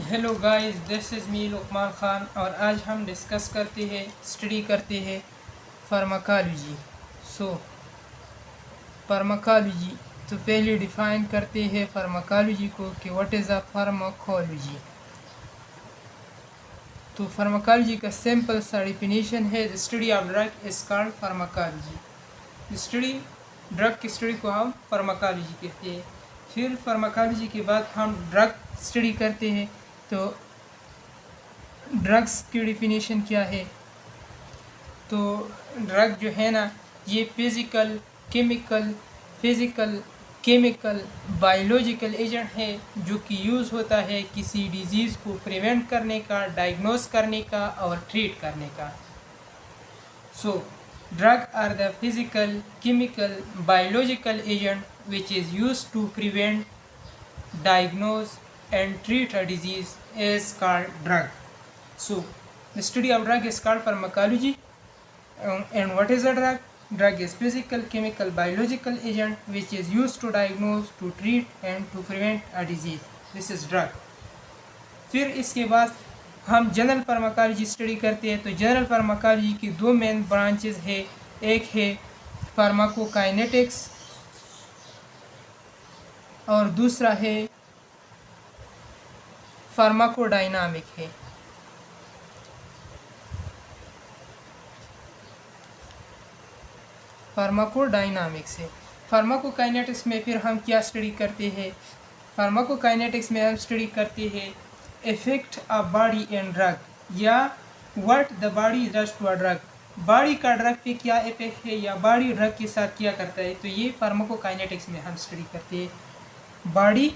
Hello guys, this is me Lukman Khan और आज हम डिस्कस करते हैं, स्टडी करते हैं फार्माकोलॉजी। सो फार्माकोलॉजी, तो पहले डिफ़ाइन करते हैं फार्माकोलॉजी को कि व्हाट इज़ अ फार्माकोलॉजी। तो फार्माकोलॉजी का सिंपल सा डेफिनेशन है, the study of drug is called pharmacology. Study drug की स्टडी को हम फार्माकोलॉजी कहते हैं। फिर फार्माकोलॉजी के बाद हम ड्रग स्टडी करते हैं। तो ड्रग्स की डेफिनेशन क्या है? तो ड्रग जो है ना, ये फिज़िकल, केमिकल, बायोलॉजिकल एजेंट है जो कि यूज़ होता है किसी डिज़ीज़ को प्रिवेंट करने का, डायग्नोस करने का और ट्रीट करने का। So drug are the physical, chemical, biological agent which is used to prevent, diagnose and treat a disease is called drug. So the study of drug is called pharmacology. And what is a drug? Drug is physical, chemical, biological agent which is used to diagnose, to treat and to prevent a disease. This is drug. फिर इसके बाद हम general pharmacology study करते हैं। तो general pharmacology की दो main branches है, एक है फार्माकोकाइनेटिक्स और दूसरा है फार्माकोडायनामिक है। फार्माकोडायनामिक्स है। फार्माकोकाइनेटिक्स में फिर हम क्या स्टडी करते हैं? फार्माकोकाइनेटिक्स में हम स्टडी करते हैं effect of body and drug, या what the body does to a drug. Body का ड्रग पे क्या इफेक्ट है या बॉडी ड्रग के साथ क्या करता है। तो ये फार्माकोकाइनेटिक्स में हम स्टडी करते हैं। Body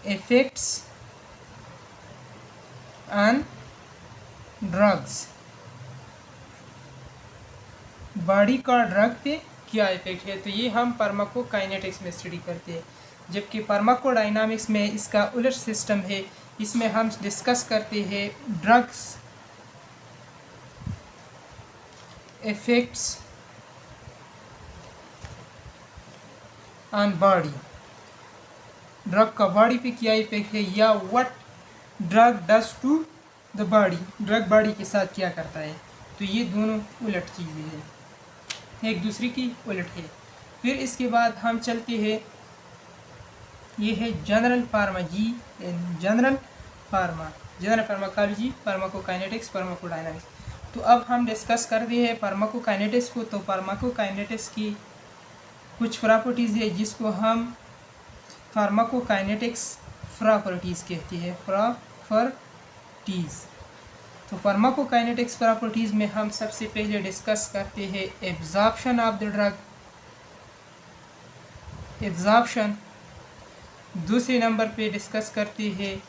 effects on drugs, body का ड्रग पे क्या इफेक्ट है। तो ये हम फार्माकोकाइनेटिक्स में स्टडी करते हैं। जबकि फार्माकोडायनामिक्स में इसका उलट सिस्टम है, इसमें हम डिस्कस करते हैं drugs effects on body, drug का बॉडी पे क्या इफेक्ट है या what drug does to the body, drug body के साथ क्या करता है। तो ये दोनों उलट चीज़ें हैं, एक दूसरे की उलट है। फिर इसके बाद हम चलते हैं, ये है जनरल फार्माकोलॉजी, फार्माकोकाइनेटिक्स, फार्माकोडायनामिक्स। तो अब हम डिस्कस करते हैं फार्माकोकाइनेटिक्स को। तो फार्माकोकाइनेटिक्स की कुछ प्रॉपर्टीज़ है जिसको हम फार्माकोकाइनेटिक्स प्रॉपर्टीज़ कहते हैं, प्रॉपर्टीज़। तो फार्माकोकाइनेटिक्स प्रॉपर्टीज़ में हम सबसे पहले डिस्कस करते हैं absorption of the drug, absorption. दूसरे नंबर पे डिस्कस करते हैं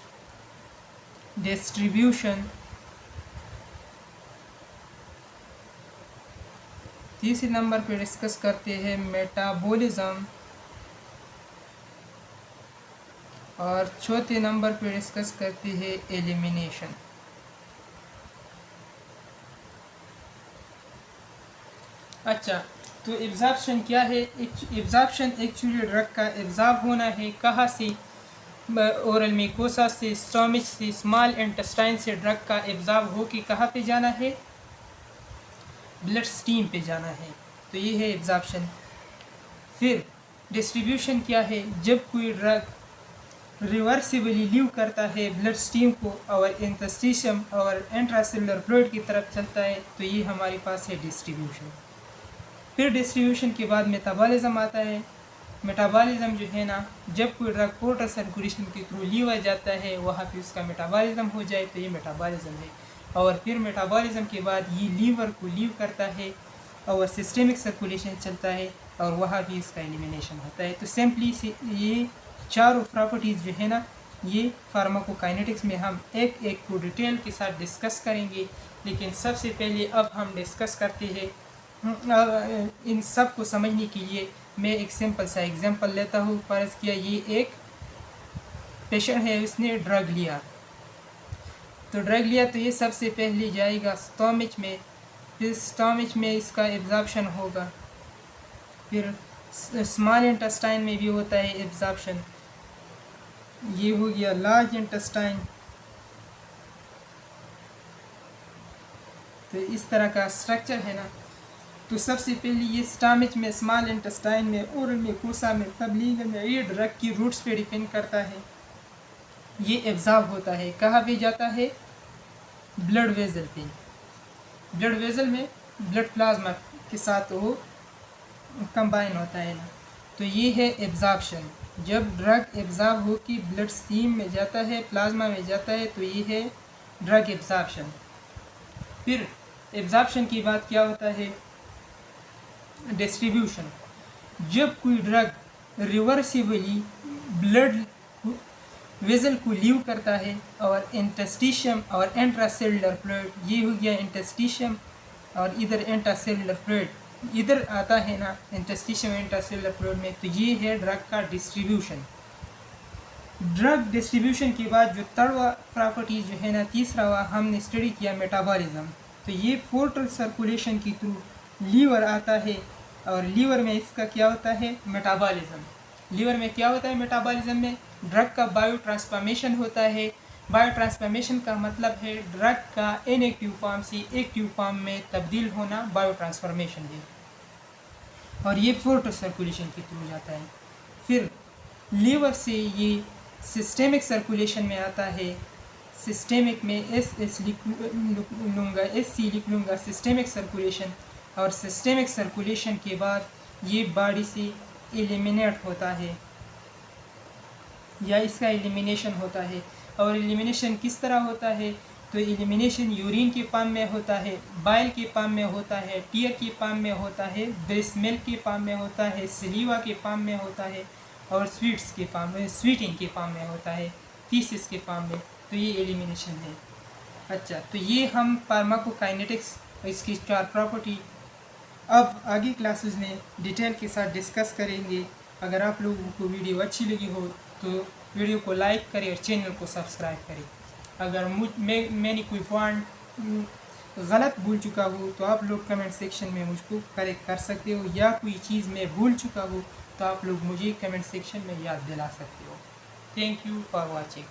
डिस्ट्रीब्यूशन, तीसरे नंबर पे डिस्कस करते हैं मेटाबॉलिज्म और चौथे नंबर पे डिस्कस करते हैं एलिमिनेशन। अच्छा, तो एब्जॉर्प्शन क्या है? एब्जॉर्प्शन एक्चुअली ड्रग का एब्जॉर्ब होना है। कहाँ से? ओरल म्यूकोसा से, स्टोमच से, स्मॉल इंटेस्टाइन से ड्रग का एब्जॉर्ब हो के कहाँ पे जाना है? ब्लड स्ट्रीम पे जाना है। तो ये है एब्जॉर्प्शन। फिर डिस्ट्रीब्यूशन क्या है? जब कोई ड्रग रिवर्सिबली लीव करता है ब्लड स्ट्रीम को और इंटरस्टिशियम और इंट्रासेलुलर फ्लूइड की तरफ चलता है, तो ये हमारे पास है डिस्ट्रीब्यूशन। फिर डिस्ट्रीब्यूशन के बाद मेटाबॉलिज्म आता है। मेटाबॉलिज्म जो है ना, जब कोई ड्रग पोर्टल सर्कुलेशन के थ्रू लीवर जाता है, वहाँ पे उसका मेटाबॉलिज्म हो जाए, तो ये मेटाबॉलिज्म है। और फिर मेटाबॉलिज्म के बाद ये लीवर को लीव करता है और सिस्टेमिक सर्कुलेशन चलता है और वहाँ भी इसका एलिमिनेशन होता है। तो सिंपली से ये चारों प्रॉपर्टीज़ जो है ना, ये फार्माकोकाइनेटिक्स में हम एक एक को डिटेल के साथ डिस्कस करेंगे। लेकिन सबसे पहले अब हम डिस्कस करते हैं, इन सब को समझने के लिए मैं एक सिंपल सा एग्जांपल लेता हूँ। फर्ज किया ये एक पेशेंट है, उसने ड्रग लिया। तो ड्रग लिया तो ये सबसे पहले जाएगा स्टोमच में, फिर स्टोमच में इसका एब्जॉर्प्शन होगा, फिर स्मॉल इंटेस्टाइन में भी होता है एब्जॉर्प्शन, ये हो गया लार्ज इंटेस्टाइन। तो इस तरह का स्ट्रक्चर है ना। तो सबसे पहले ये स्टमच में, स्मॉल इंटेस्टाइन में, ओरल म्यूकोसा में, सबलिंगुअल में, ये ड्रग की रूट्स पे डिपेंड करता है। ये एब्जॉर्ब होता है, कहाँ पे जाता है? ब्लड वेजल पे। ब्लड वेजल में ब्लड प्लाज्मा के साथ वो कंबाइन होता है ना। तो ये है एब्जॉर्प्शन। जब ड्रग एब्जॉर्ब हो कि ब्लड स्ट्रीम में जाता है, प्लाज्मा में जाता है, तो ये है ड्रग एब्जॉर्प्शन। फिर एब्जॉर्प्शन की बात क्या होता है? डिस्ट्रीब्यूशन। जब कोई ड्रग रिवर्सिबली ब्लड वेजल को लीव करता है और इंटेस्टिशियम और इंट्रासेलुलर फ्लूइड, ये हो गया इंटेस्टिशियम और इधर इंट्रासेलुलर फ्लूइड, इधर आता है ना इंटेस्टिशियम इंट्रासेलुलर फ्लूइड में, तो ये है ड्रग का डिस्ट्रीब्यूशन। ड्रग डिस्ट्रीब्यूशन के बाद जो थर्ड प्रॉपर्टीज जो है ना, तीसरा हमने स्टडी किया मेटाबॉलिज्म। तो ये पोर्टल सर्कुलेशन के थ्रू लीवर आता है और लीवर में इसका क्या होता है? मेटाबॉलिज्म। लीवर में क्या होता है मेटाबॉलिज्म में? ड्रग का बायो ट्रांसफॉर्मेशन होता है। बायो ट्रांसफॉर्मेशन का मतलब है ड्रग का इनएक्टिव फॉर्म से एक्टिव फॉर्म में तब्दील होना, बायो ट्रांसफॉर्मेशन है। और ये पोर्टल सर्कुलेशन के थ्रू जाता है। फिर लीवर से ये सिस्टेमिक सर्कुलेशन में आता है। सिस्टेमिक में एस लिख लूँगा, SC लिख लूँगा, सिस्टेमिक सर्कुलेशन। और सिस्टेमिक सर्कुलेशन के बाद ये बॉडी से एलिमिनेट होता है या इसका एलिमिनेशन होता है। और एलिमिनेशन किस तरह होता है? तो एलिमिनेशन यूरिन के फॉर्म में होता है, बाइल के फॉर्म में होता है, टीयर के फॉर्म में होता है, ब्रेस्ट मिल्क के फॉर्म में होता है, सलीवा के फॉर्म में होता है और स्वीट्स के फॉर्म में, स्वीटिंग के फॉर्म में होता है, फीसिस के फॉर्म में। तो ये एलिमिनेशन है। अच्छा, तो ये हम फार्माकोकाइनेटिक्स इसकी 4 प्रॉपर्टी अब आगे क्लासेस में डिटेल के साथ डिस्कस करेंगे। अगर आप लोगों को वीडियो अच्छी लगी हो तो वीडियो को लाइक करें और चैनल को सब्सक्राइब करें। अगर मैंने कोई पॉइंट गलत भूल चुका हो तो आप लोग कमेंट सेक्शन में मुझको करेक्ट कर सकते हो, या कोई चीज़ मैं भूल चुका हो तो आप लोग मुझे कमेंट सेक्शन में याद दिला सकते हो। Thank you for watching.